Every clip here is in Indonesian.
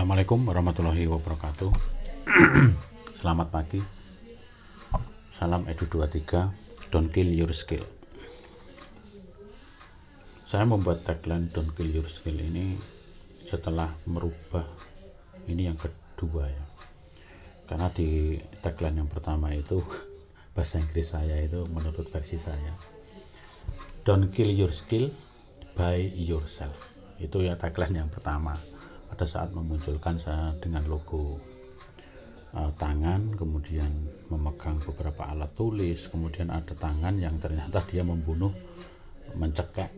Assalamualaikum warahmatullahi wabarakatuh. Selamat pagi. Salam Edu23. Don't kill your skill. Saya membuat tagline Don't kill your skill ini setelah merubah, ini yang kedua ya. Karena di tagline yang pertama itu bahasa Inggris saya itu menurut versi saya, Don't kill your skill, by yourself. Itu ya tagline yang pertama. Pada saat memunculkan saya dengan logo tangan, kemudian memegang beberapa alat tulis, kemudian ada tangan yang ternyata dia membunuh, mencekek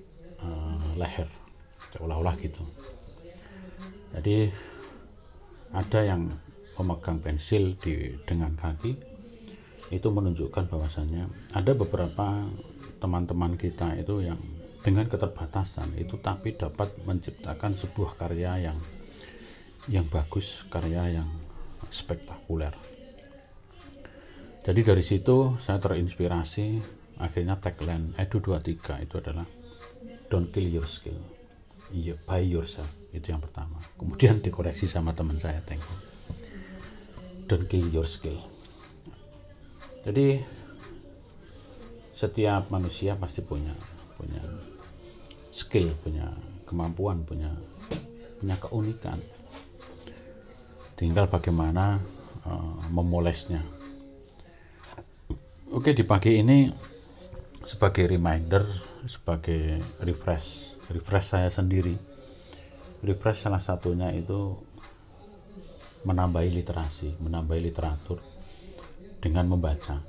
leher, seolah-olah gitu. Jadi ada yang memegang pensil dengan kaki, itu menunjukkan bahwasannya ada beberapa teman-teman kita itu yang dengan keterbatasan itu tapi dapat menciptakan sebuah karya yang bagus, karya yang spektakuler. Jadi dari situ saya terinspirasi, akhirnya tagline Edu23 itu adalah Don't kill your skill, by yourself. Itu yang pertama. Kemudian dikoreksi sama teman saya, thank you. Don't kill your skill. Jadi setiap manusia pasti punya skill, punya kemampuan, punya keunikan. Tinggal bagaimana memolesnya. Oke, di pagi ini sebagai reminder, sebagai refresh saya sendiri. Refresh salah satunya itu menambahi literasi, menambahi literatur dengan membaca.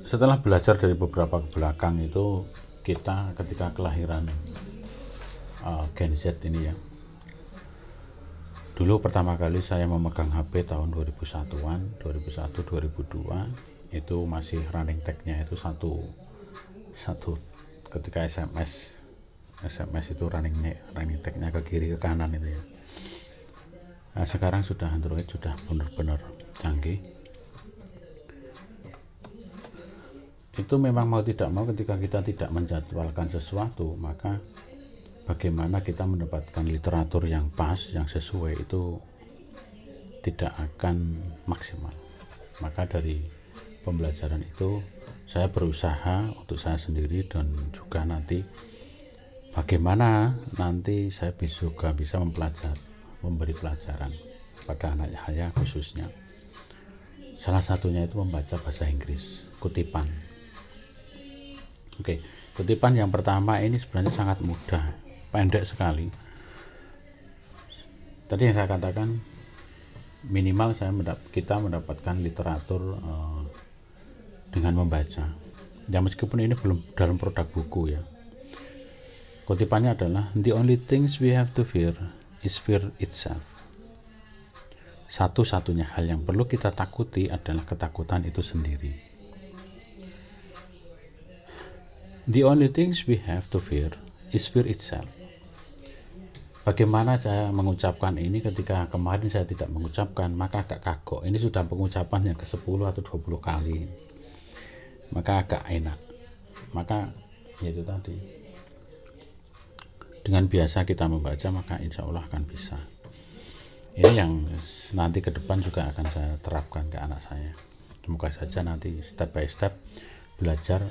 Setelah belajar dari beberapa belakang itu, kita ketika kelahiran Gen Z ini ya, dulu pertama kali saya memegang HP tahun 2001-an, 2001-2002 itu masih running tag-nya itu satu ketika SMS itu running tag-nya ke kiri ke kanan itu ya. Nah, sekarang sudah Android, sudah benar-benar canggih. Itu memang mau tidak mau ketika kita tidak menjadwalkan sesuatu, maka bagaimana kita mendapatkan literatur yang pas, yang sesuai itu tidak akan maksimal. Maka dari pembelajaran itu saya berusaha untuk saya sendiri dan juga nanti bagaimana nanti saya juga bisa memberi pelajaran pada anak saya khususnya. Salah satunya itu membaca bahasa Inggris, kutipan. Oke, kutipan yang pertama ini sebenarnya sangat mudah, pendek sekali. Tadi yang saya katakan minimal kita mendapatkan literatur dengan membaca. Ya meskipun ini belum dalam produk buku ya. Kutipannya adalah the only things we have to fear is fear itself. Satu-satunya hal yang perlu kita takuti adalah ketakutan itu sendiri. The only things we have to fear is fear itself. Bagaimana saya mengucapkan ini ketika kemarin saya tidak mengucapkan, maka agak kagok. Ini sudah pengucapan yang ke-10 atau 20 kali. Maka agak enak. Maka itu tadi. Dengan biasa kita membaca, maka insya Allah akan bisa. Ini yang nanti ke depan juga akan saya terapkan ke anak saya. Semoga saja nanti step by step belajar,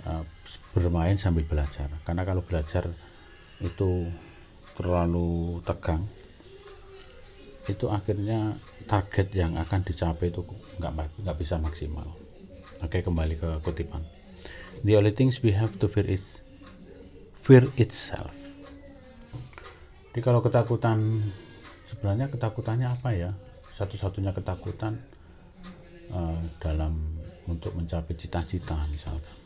bermain sambil belajar. Karena kalau belajar itu terlalu tegang, itu akhirnya target yang akan dicapai itu nggak bisa maksimal. Oke, kembali ke kutipan. The only things we have to fear is fear itself. Jadi kalau ketakutan, sebenarnya ketakutannya apa ya? Satu-satunya ketakutan dalam untuk mencapai cita-cita misalkan.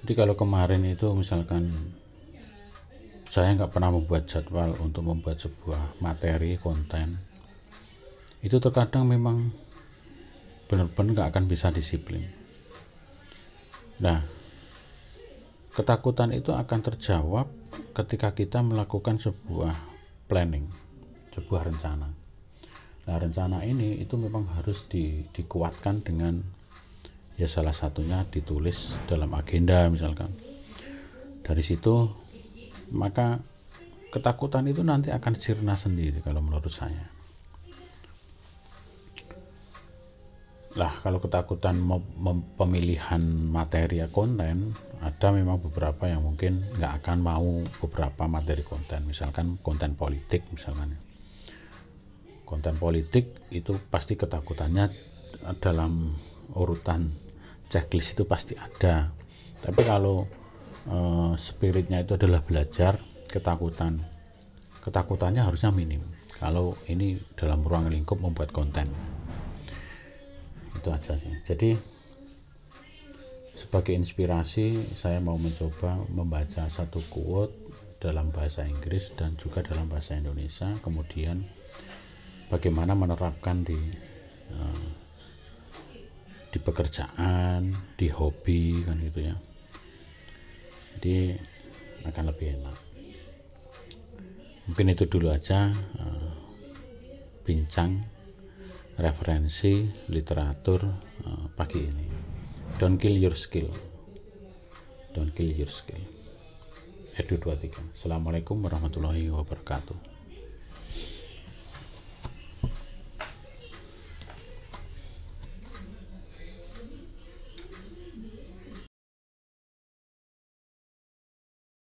Jadi kalau kemarin itu misalkan saya nggak pernah membuat jadwal untuk membuat sebuah materi konten, itu terkadang memang benar-benar nggak akan bisa disiplin. Nah, ketakutan itu akan terjawab ketika kita melakukan sebuah planning, sebuah rencana. Nah, rencana ini itu memang harus dikuatkan dengan ya salah satunya ditulis dalam agenda misalkan. Dari situ maka ketakutan itu nanti akan sirna sendiri kalau menurut saya. Lah kalau ketakutan pemilihan materi konten, ada memang beberapa yang mungkin nggak akan mau beberapa materi konten, misalkan konten politik misalkan. Konten politik itu pasti ketakutannya dalam urutan checklist itu pasti ada. Tapi kalau spiritnya itu adalah belajar, ketakutannya harusnya minim. Kalau ini dalam ruang lingkup membuat konten, itu aja sih. Jadi sebagai inspirasi saya mau mencoba membaca satu quote dalam bahasa Inggris dan juga dalam bahasa Indonesia, kemudian bagaimana menerapkan di pekerjaan, di hobi kan gitu ya. Jadi akan lebih enak. Mungkin itu dulu aja bincang referensi literatur pagi ini. Don't kill your skill. Don't kill your skill. Edu 23. Assalamualaikum warahmatullahi wabarakatuh.